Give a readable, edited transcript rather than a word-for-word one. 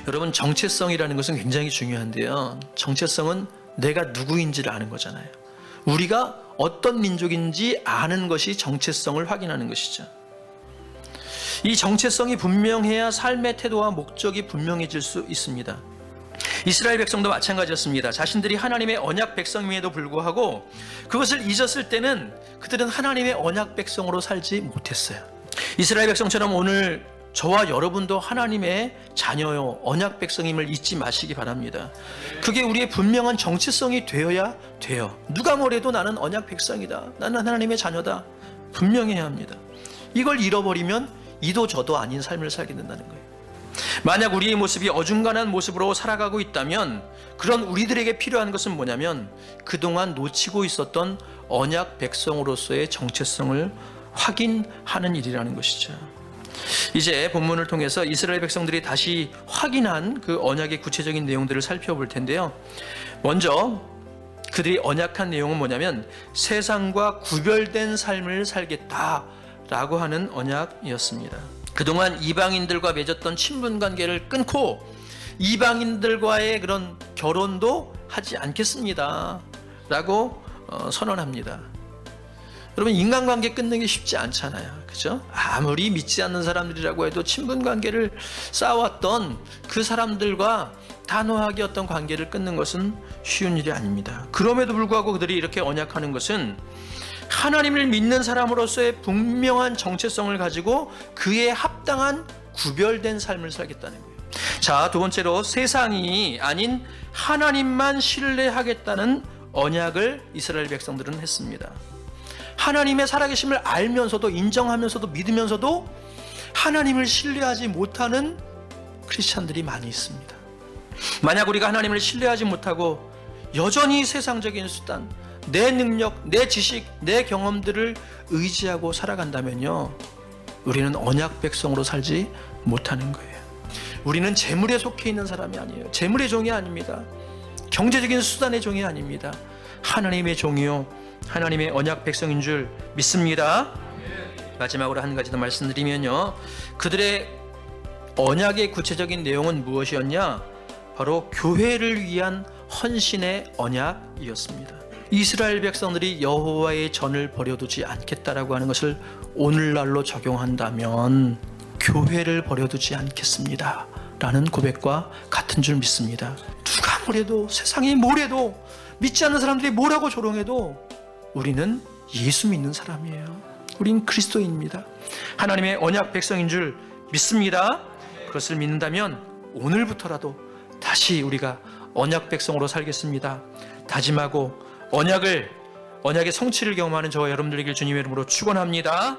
여러분, 정체성이라는 것은 굉장히 중요한데요. 정체성은 내가 누구인지를 아는 거잖아요. 우리가 어떤 민족인지 아는 것이 정체성을 확인하는 것이죠. 이 정체성이 분명해야 삶의 태도와 목적이 분명해질 수 있습니다. 이스라엘 백성도 마찬가지였습니다. 자신들이 하나님의 언약 백성임에도 불구하고 그것을 잊었을 때는 그들은 하나님의 언약 백성으로 살지 못했어요. 이스라엘 백성처럼 오늘 저와 여러분도 하나님의 자녀요, 언약 백성임을 잊지 마시기 바랍니다. 그게 우리의 분명한 정체성이 되어야 돼요. 누가 뭐래도 나는 언약 백성이다, 나는 하나님의 자녀다, 분명해야 합니다. 이걸 잃어버리면 이도 저도 아닌 삶을 살게 된다는 거예요. 만약 우리의 모습이 어중간한 모습으로 살아가고 있다면 그런 우리들에게 필요한 것은 뭐냐면 그동안 놓치고 있었던 언약 백성으로서의 정체성을 확인하는 일이라는 것이죠. 이제 본문을 통해서 이스라엘 백성들이 다시 확인한 그 언약의 구체적인 내용들을 살펴볼 텐데요. 먼저 그들이 언약한 내용은 뭐냐면 세상과 구별된 삶을 살겠다라고 하는 언약이었습니다. 그동안 이방인들과 맺었던 친분 관계를 끊고 이방인들과의 그런 결혼도 하지 않겠습니다 라고 선언합니다. 여러분, 인간관계 끊는 게 쉽지 않잖아요. 그죠? 아무리 믿지 않는 사람들이라고 해도 친분 관계를 쌓아왔던 그 사람들과 단호하게 어떤 관계를 끊는 것은 쉬운 일이 아닙니다. 그럼에도 불구하고 그들이 이렇게 언약하는 것은 하나님을 믿는 사람으로서의 분명한 정체성을 가지고 그에 합당한 구별된 삶을 살겠다는 거예요. 자, 두 번째로 세상이 아닌 하나님만 신뢰하겠다는 언약을 이스라엘 백성들은 했습니다. 하나님의 살아계심을 알면서도 인정하면서도 믿으면서도 하나님을 신뢰하지 못하는 크리스찬들이 많이 있습니다. 만약 우리가 하나님을 신뢰하지 못하고 여전히 세상적인 수단, 내 능력, 내 지식, 내 경험들을 의지하고 살아간다면요, 우리는 언약 백성으로 살지 못하는 거예요. 우리는 재물에 속해 있는 사람이 아니에요. 재물의 종이 아닙니다. 경제적인 수단의 종이 아닙니다. 하나님의 종이요, 하나님의 언약 백성인 줄 믿습니다. 마지막으로 한 가지 더 말씀드리면요, 그들의 언약의 구체적인 내용은 무엇이었냐? 바로 교회를 위한 헌신의 언약이었습니다. 이스라엘 백성들이 여호와의 전을 버려두지 않겠다라고 하는 것을 오늘날로 적용한다면 교회를 버려두지 않겠습니다 라는 고백과 같은 줄 믿습니다. 누가 뭐래도, 세상이 뭐래도, 믿지 않는 사람들이 뭐라고 조롱해도 우리는 예수 믿는 사람이에요. 우린 그리스도인입니다. 하나님의 언약 백성인 줄 믿습니다. 그것을 믿는다면 오늘부터라도 다시 우리가 언약 백성으로 살겠습니다 다짐하고 언약의 성취를 경험하는 저와 여러분들 되길 주님의 이름으로 축원합니다.